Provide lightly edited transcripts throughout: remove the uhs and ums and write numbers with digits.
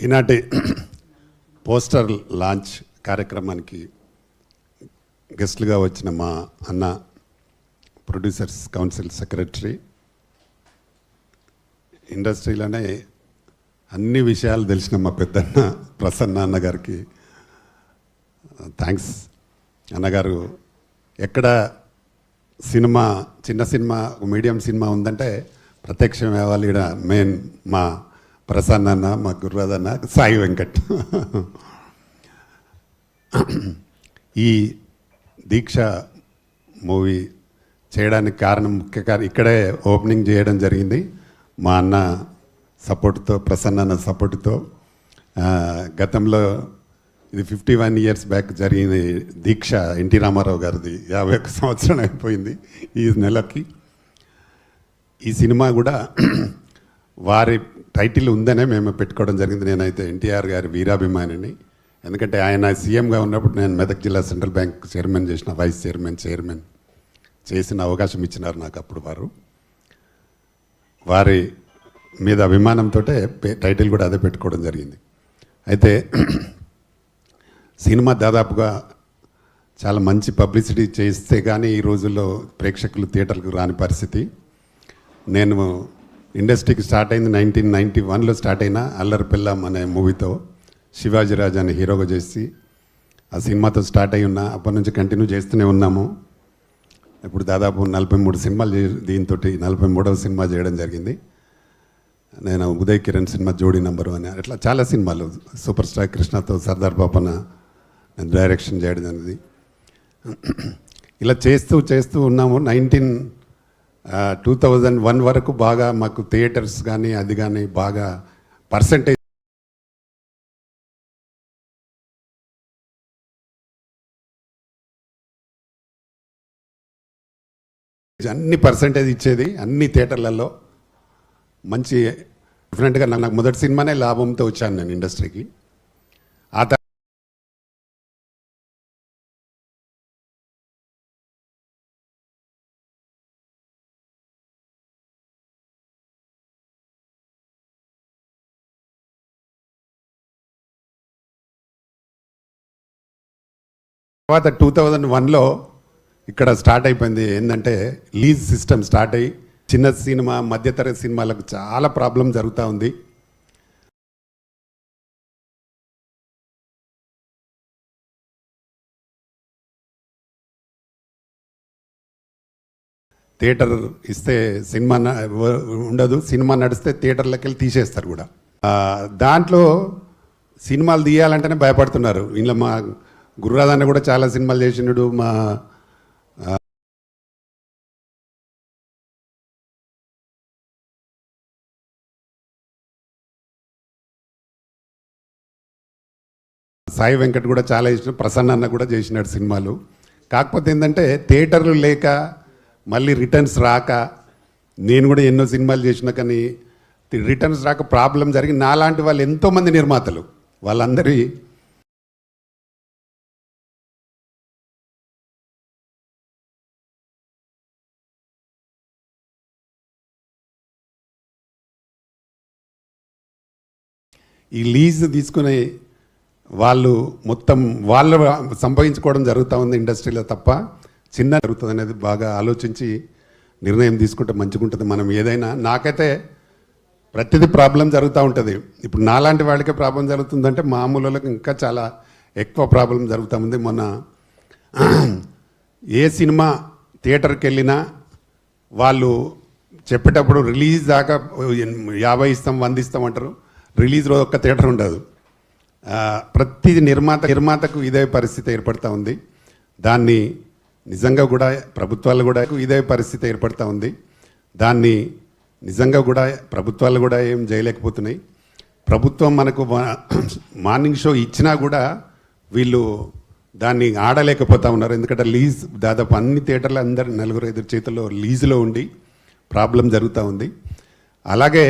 ఈనాటి poster launch కార్యక్రమానికి గెస్ట్లుగా వచ్చిన మా అన్న ప్రొడ్యూసర్స్ కౌన్సిల్ సెక్రటరీ, ఇండస్ట్రీలోనే అన్ని విషయాలు తెలిసిన మా పెద్దన్న ప్రసన్న అన్నగారికి థ్యాంక్స్. అన్నగారు ఎక్కడ సినిమా, చిన్న సినిమా, మీడియం సినిమా ఉందంటే ప్రత్యక్షం అవ్వాలి. ఇక్కడ మెయిన్ మా ప్రసన్న అన్న, మా గురురాజన్న, సాయి వెంకట్. ఈ దీక్ష మూవీ చేయడానికి కారణం, ఇక్కడే ఓపెనింగ్ చేయడం జరిగింది మా అన్న సపోర్ట్తో, ప్రసన్న అన్న సపోర్ట్తో. గతంలో ఇది 51 years బ్యాక్ జరిగిన దీక్ష ఎన్టీ రామారావు గారిది 51 సంవత్సరం అయిపోయింది ఈ నెలకి. ఈ సినిమా కూడా వారి టైటిల్ ఉందనే మేము పెట్టుకోవడం జరిగింది. నేనైతే ఎన్టీఆర్ గారి వీరాభిమానిని. ఎందుకంటే ఆయన సీఎంగా ఉన్నప్పుడు నేను మెదక్ జిల్లా సెంట్రల్ బ్యాంక్ చైర్మన్ చేసిన, వైస్ చైర్మన్ చేసిన అవకాశం ఇచ్చినారు నాకు. అప్పుడు వారి మీద అభిమానంతో టైటిల్ కూడా అదే పెట్టుకోవడం జరిగింది. అయితే సినిమా దాదాపుగా చాలా మంచి పబ్లిసిటీ చేస్తే కానీ ఈ రోజుల్లో ప్రేక్షకులు థియేటర్లకు రాని పరిస్థితి. నేను ఇండస్ట్రీకి స్టార్ట్ అయింది 1991లో స్టార్ట్ అయిన అల్లరి పిల్లం అనే మూవీతో, శివాజీరాజ్ అని హీరోగా చేసి ఆ సినిమాతో స్టార్ట్ అయి ఉన్నా. అప్పటి నుంచి కంటిన్యూ చేస్తూనే ఉన్నాము. ఇప్పుడు దాదాపు 43 సినిమాలు దీంతో 43వ సినిమా చేయడం జరిగింది. నేను ఉదయ్ కిరణ్ సినిమా జోడీ నంబరు అని, అట్లా చాలా సినిమాలు, సూపర్ స్టార్ కృష్ణతో సర్దార్ బాపన్న నేను డైరెక్షన్ చేయడం జరిగింది. ఇలా చేస్తూ ఉన్నాము. 2001 వరకు బాగా మాకు థియేటర్స్ కానీ అది కానీ బాగా పర్సంటేజ్ అన్ని పర్సంటేజ్ ఇచ్చేది అన్ని థియేటర్లలో. మంచి డిఫరెంట్గా నాకు మొదటి సినిమానే లాభంతో వచ్చాను నేను ఇండస్ట్రీకి. ఆ తర్వాత 2001లో ఇక్కడ స్టార్ట్ అయిపోయింది. ఏంటంటే లీజ్ సిస్టమ్ స్టార్ట్ అయ్యి చిన్న సినిమా, మధ్యతరగతి సినిమాలకు చాలా ప్రాబ్లం జరుగుతూ ఉంది. థియేటర్ ఇస్తే సినిమా ఉండదు, సినిమా నడిస్తే థియేటర్లకు వెళ్ళి తీసేస్తారు కూడా. దాంట్లో సినిమాలు తీయాలంటేనే భయపడుతున్నారు. ఇలా మా గురురాజన్న కూడా చాలా సినిమాలు చేసినాడు. మా సాయి వెంకట్ కూడా చాలా ఇష్టం, ప్రసన్న అన్న కూడా చేసినాడు సినిమాలు. కాకపోతే ఏంటంటే థియేటర్లు లేక, మళ్ళీ రిటర్న్స్ రాక, నేను కూడా ఎన్నో సినిమాలు చేసినా కానీ రిటర్న్స్ రాక ప్రాబ్లం జరిగి, నాలాంటి వాళ్ళు ఎంతోమంది నిర్మాతలు వాళ్ళందరి ఈ లీజ్ తీసుకునే వాళ్ళు మొత్తం వాళ్ళు సంపాదించుకోవడం జరుగుతూ ఉంది ఇండస్ట్రీలో తప్ప చిన్న జరుగుతుంది అనేది బాగా ఆలోచించి నిర్ణయం తీసుకుంటే మంచిగా ఉంటుంది. మనం ఏదైనా, నాకైతే ప్రతిదీ ప్రాబ్లం జరుగుతూ ఉంటుంది. ఇప్పుడు నాలాంటి వాళ్ళకే ప్రాబ్లం జరుగుతుందంటే మామూలు వాళ్ళకి ఇంకా చాలా ఎక్కువ ప్రాబ్లం జరుగుతూ ఉంది. మొన్న ఏ సినిమా థియేటర్కి వెళ్ళినా వాళ్ళు చెప్పేటప్పుడు రిలీజ్ దాకా 50 ఇస్తాం, 100 ఇస్తాం అంటారు. రిలీజ్ రోజు ఒక్క థియేటర్ ఉండదు. ప్రతి నిర్మాతకు ఇదే పరిస్థితి ఏర్పడుతూ ఉంది. దాన్ని నిజంగా కూడా ప్రభుత్వాలు కూడా ఇదే పరిస్థితి ఏర్పడుతూ ఉంది. దాన్ని నిజంగా కూడా ప్రభుత్వాలు కూడా ఏం చేయలేకపోతున్నాయి. ప్రభుత్వం మనకు మార్నింగ్ షో ఇచ్చినా కూడా వీళ్ళు దాన్ని ఆడలేకపోతూ ఉన్నారు. ఎందుకంటే లీజ్ దాదాపు అన్ని థియేటర్లు అందరు 4-5 చేతుల్లో లీజులో ఉండి ప్రాబ్లం జరుగుతూ ఉంది. అలాగే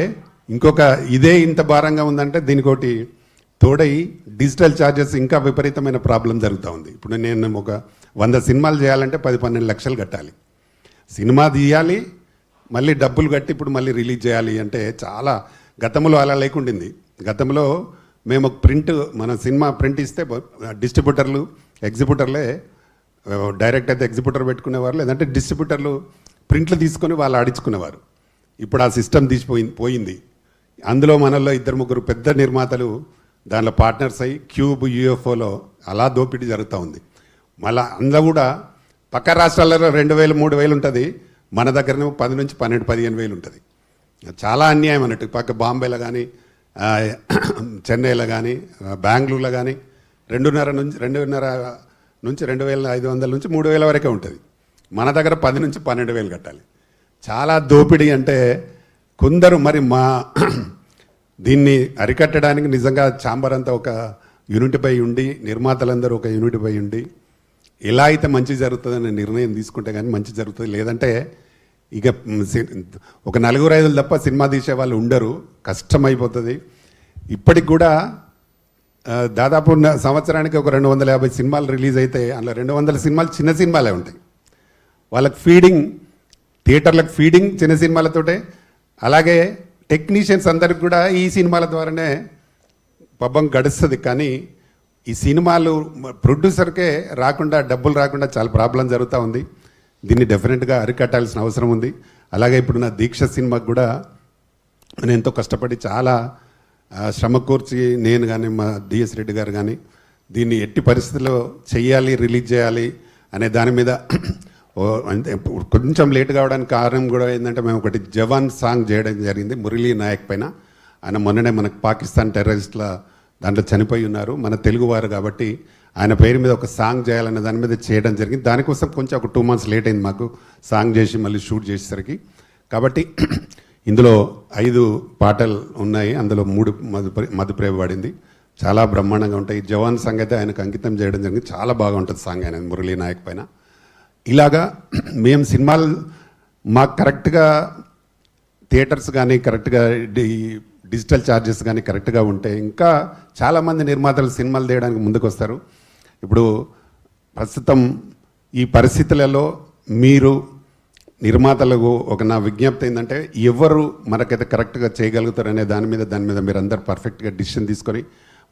ఇంకొక ఇదే ఇంత భారంగా ఉందంటే దీనికోటి తోడై డిజిటల్ ఛార్జెస్ ఇంకా విపరీతమైన ప్రాబ్లం జరుగుతూ ఉంది. ఇప్పుడు నేను ఒక 100 సినిమాలు చేయాలంటే 10-12 లక్షలు కట్టాలి. సినిమా తీయాలి, మళ్ళీ డబ్బులు కట్టి ఇప్పుడు మళ్ళీ రిలీజ్ చేయాలి అంటే చాలా, గతంలో అలా లేకుండింది. గతంలో మేము ఒక ప్రింట్ మన సినిమా ప్రింట్ ఇస్తే డిస్ట్రిబ్యూటర్లు ఎగ్జిబ్యూటర్లే డైరెక్ట్ అయితే ఎగ్జిబ్యూటర్ పెట్టుకునేవారు, లేదంటే డిస్ట్రిబ్యూటర్లు ప్రింట్లు తీసుకొని వాళ్ళు ఆడించుకునేవారు. ఇప్పుడు ఆ సిస్టమ్ పోయింది. అందులో మనల్లో 2-3 పెద్ద నిర్మాతలు దానిలో పార్ట్నర్స్ అయ్యి క్యూబ్ యూఎఫ్ఓలో అలా దోపిడీ జరుగుతూ ఉంది. మళ్ళీ అందులో కూడా పక్క రాష్ట్రాలలో 2,000-3,000 ఉంటుంది, మన దగ్గరనేమో 10 నుంచి 12-15,000 ఉంటుంది. చాలా అన్యాయం అన్నట్టు. పక్క బాంబేలో కానీ చెన్నైలో కానీ బెంగళూరులో కానీ 2.5 నుంచి 2,500 నుంచి 3,000 వరకే ఉంటుంది. మన దగ్గర 10 నుంచి 12,000 కట్టాలి. చాలా దోపిడీ. అంటే కొందరు మరి దీన్ని అరికట్టడానికి నిజంగా ఛాంబర్ అంతా ఒక యూనిట్పై ఉండి, నిర్మాతలందరూ ఒక యూనిట్పై ఉండి ఎలా అయితే మంచి జరుగుతుందని నిర్ణయం తీసుకుంటే కానీ మంచి జరుగుతుంది. లేదంటే ఇక ఒక 4-5 తప్ప సినిమా తీసే వాళ్ళు ఉండరు, కష్టమైపోతుంది. ఇప్పటికి కూడా దాదాపు సంవత్సరానికి ఒక 250 సినిమాలు రిలీజ్ అయితే అందులో 200 సినిమాలు చిన్న సినిమాలే ఉంటాయి. వాళ్ళకి ఫీడింగ్, థియేటర్లకు ఫీడింగ్ చిన్న సినిమాలతోటే. అలాగే టెక్నీషియన్స్ అందరికి కూడా ఈ సినిమాల ద్వారానే పబ్బం గడుస్తుంది. కానీ ఈ సినిమాలు ప్రొడ్యూసర్కే రాకుండా, డబ్బులు రాకుండా చాలా ప్రాబ్లం జరుగుతూ ఉంది. దీన్ని డెఫినెట్గా అరికట్టాల్సిన అవసరం ఉంది. అలాగే ఇప్పుడు నా దీక్ష సినిమాకు కూడా నేను ఎంతో కష్టపడి చాలా శ్రమ కూర్చి నేను కానీ మా డిఎస్ రెడ్డి గారు కానీ దీన్ని ఎట్టి పరిస్థితుల్లో చెయ్యాలి, రిలీజ్ చేయాలి అనే దాని మీద అంటే కొంచెం లేట్ కావడానికి కారణం కూడా ఏంటంటే మేము ఒకటి జవాన్ సాంగ్ చేయడం జరిగింది మురళీ నాయక్ పైన. ఆయన మొన్ననే మనకు పాకిస్తాన్ టెర్రరిస్టుల దాంట్లో చనిపోయి ఉన్నారు, మన తెలుగువారు కాబట్టి ఆయన పేరు మీద ఒక సాంగ్ చేయాలనే దాని మీద చేయడం జరిగింది. దానికోసం కొంచెం ఒక 2 months లేట్ అయింది మాకు సాంగ్ చేసి మళ్ళీ షూట్ చేసేసరికి. కాబట్టి ఇందులో 5 పాటలు ఉన్నాయి, అందులో 3 మధుప్రేమ పాడింది. చాలా బ్రహ్మాండంగా ఉంటాయి. జవాన్ సాంగ్ అయితే ఆయనకు అంకితం చేయడం జరిగింది. చాలా బాగా ఉంటుంది సాంగ్ ఆయన మురళీ నాయక్ పైన. ఇలాగా మేము సినిమాలు మాకు కరెక్ట్గా థియేటర్స్ కానీ కరెక్ట్గా డిజిటల్ ఛార్జెస్ కానీ కరెక్ట్గా ఉంటే ఇంకా చాలామంది నిర్మాతలు సినిమాలు తీయడానికి ముందుకు వస్తారు. ఇప్పుడు ప్రస్తుతం ఈ పరిస్థితులలో మీరు నిర్మాతలకు ఒక నా విజ్ఞప్తి ఏంటంటే, ఎవరు మనకైతే కరెక్ట్గా చేయగలుగుతారు అనే దాని మీద మీరు అందరు పర్ఫెక్ట్గా డిసిషన్ తీసుకొని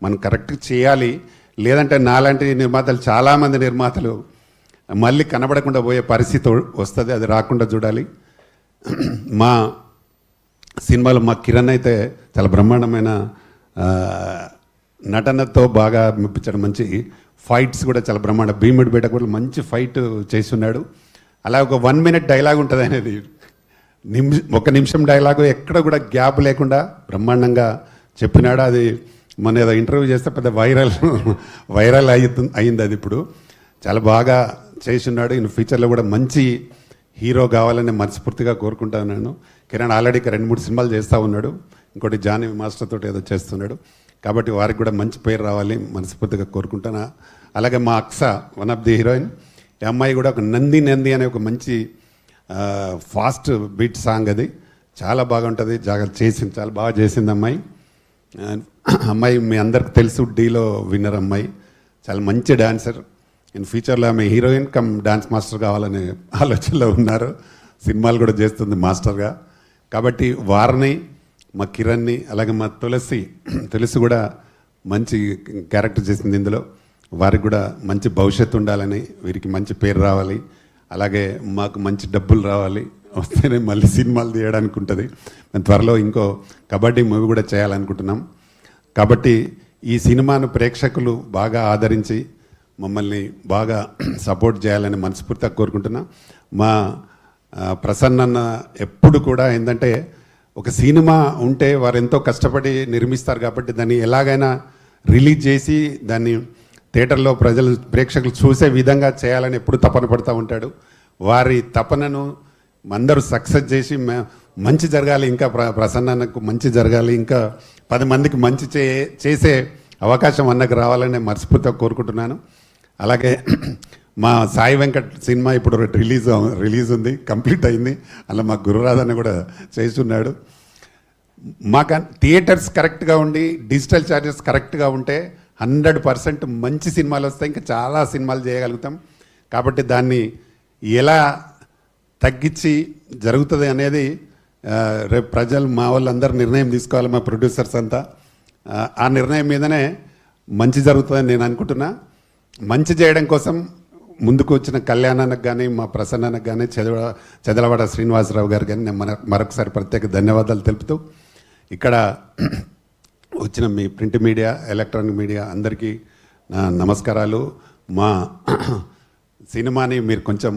మనం కరెక్ట్గా చేయాలి. లేదంటే నాలాంటి నిర్మాతలు చాలామంది నిర్మాతలు మళ్ళీ కనబడకుండా పోయే పరిస్థితి వస్తుంది. అది రాకుండా చూడాలి. మా సినిమాలో మా కిరణ్ అయితే చాలా బ్రహ్మాండమైన నటనతో బాగా మెప్పించాడు. మంచి ఫైట్స్ కూడా చాలా బ్రహ్మాండ. భీముడి బేట కూడా మంచి ఫైట్ చేసి ఉన్నాడు. అలా ఒక 1 minute డైలాగ్ ఉంటుంది అనేది, 1 నిమిషం డైలాగు ఎక్కడ కూడా గ్యాప్ లేకుండా బ్రహ్మాండంగా చెప్పినాడు. అది మన ఏదో ఇంటర్వ్యూ చేస్తే పెద్ద వైరల్ అయింది. అది ఇప్పుడు చాలా బాగా చేసి ఉన్నాడు. ఈయన ఫ్యూచర్లో కూడా మంచి హీరో కావాలని మనస్ఫూర్తిగా కోరుకుంటాను. కిరణ్ ఆల్రెడీ 2-3 సినిమాలు చేస్తూ ఉన్నాడు. ఇంకోటి జానీ మాస్టర్ తోటి ఏదో చేస్తున్నాడు. కాబట్టి వారికి కూడా మంచి పేరు రావాలి మనస్ఫూర్తిగా కోరుకుంటాను. అలాగే మా అక్స, వన్ ఆఫ్ ది హీరోయిన్, ఈ అమ్మాయి కూడా ఒక నంది అనే ఒక మంచి ఫాస్ట్ బీట్ సాంగ్, అది చాలా బాగుంటుంది. చాలా బాగా చేసింది అమ్మాయి. అమ్మాయి మీ అందరికి తెలుసు, డీలో విన్నర్ అమ్మాయి, చాలా మంచి డాన్సర్. ఇన్ ఫ్యూచర్లో ఆమె హీరోయిన్ కమ్ డాన్స్ మాస్టర్ కావాలనే ఆలోచనలో ఉన్నారు. సినిమాలు కూడా చేస్తుంది మాస్టర్గా. కాబట్టి వారిని, మా కిరణ్ని, అలాగే మా తులసి కూడా మంచి క్యారెక్టర్ చేసింది ఇందులో. వారికి కూడా మంచి భవిష్యత్తు ఉండాలని, వీరికి మంచి పేరు రావాలి, అలాగే మాకు మంచి డబ్బులు రావాలి, వస్తేనే మళ్ళీ సినిమాలు తీయడానికి ఉంటుంది. మేము త్వరలో ఇంకో కబడ్డీ మూవీ కూడా చేయాలనుకుంటున్నాం. కాబట్టి ఈ సినిమాను ప్రేక్షకులు బాగా ఆదరించి మమ్మల్ని బాగా సపోర్ట్ చేయాలని మనస్ఫూర్తిగా కోరుకుంటున్నాం. మా ప్రసన్న ఎప్పుడు కూడా ఏంటంటే, ఒక సినిమా ఉంటే వారు ఎంతో కష్టపడి నిర్మిస్తారు కాబట్టి దాన్ని ఎలాగైనా రిలీజ్ చేసి దాన్ని థియేటర్లో ప్రేక్షకులు చూసే విధంగా చేయాలని ఎప్పుడు తపన పడుతూ ఉంటాడు. వారి తపనను అందరూ సక్సెస్ చేసి మంచి జరగాలి, ఇంకా ప్రసన్నకు మంచి జరగాలి, ఇంకా 10 మందికి మంచి చేసే అవకాశం అన్నకు రావాలని మనస్ఫూర్తిగా కోరుకుంటున్నాను. అలాగే మా సాయి వెంకట్ సినిమా ఇప్పుడు రిలీజ్ ఉంది, కంప్లీట్ అయింది. అలా మా గురురాధన్న కూడా చేస్తున్నాడు. మాకు థియేటర్స్ కరెక్ట్గా ఉండి డిజిటల్ ఛార్జెస్ కరెక్ట్గా ఉంటే 100% మంచి సినిమాలు వస్తాయి, ఇంకా చాలా సినిమాలు చేయగలుగుతాం. కాబట్టి దాన్ని ఎలా తగ్గించి జరుగుతుంది అనేది రేపు ప్రజలు, మా వాళ్ళందరూ నిర్ణయం తీసుకోవాలి, మా ప్రొడ్యూసర్స్ అంతా. ఆ నిర్ణయం మీదనే మంచి జరుగుతుందని నేను అనుకుంటున్నా. మంచి చేయడం కోసం ముందుకు వచ్చిన కళ్యాణానికి కానీ మా ప్రసన్నకు కానీ చదలవాడ శ్రీనివాసరావు గారు కానీ నేను మరొకసారి ప్రత్యేక ధన్యవాదాలు తెలుపుతూ ఇక్కడ వచ్చిన me print media electronic media అందరికీ నా నమస్కారాలు. మా సినిమాని మీరు కొంచెం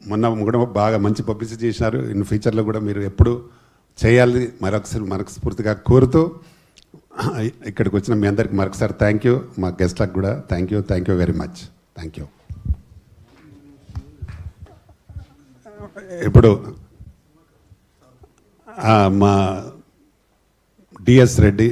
మొన్న కూడా బాగా మంచి పబ్లిసిటీ చేసినారు. ఇన్ ఫ్యూచర్లో కూడా మీరు ఎప్పుడు చేయాలి మరొకసారి మనస్ఫూర్తిగా కోరుతూ ఇక్కడికి వచ్చిన మీ అందరికి మరొకసారి థ్యాంక్ యూ. మా గెస్ట్లకు కూడా thank you very much. Thank you. ఇప్పుడు మా డిఎస్ రెడ్డి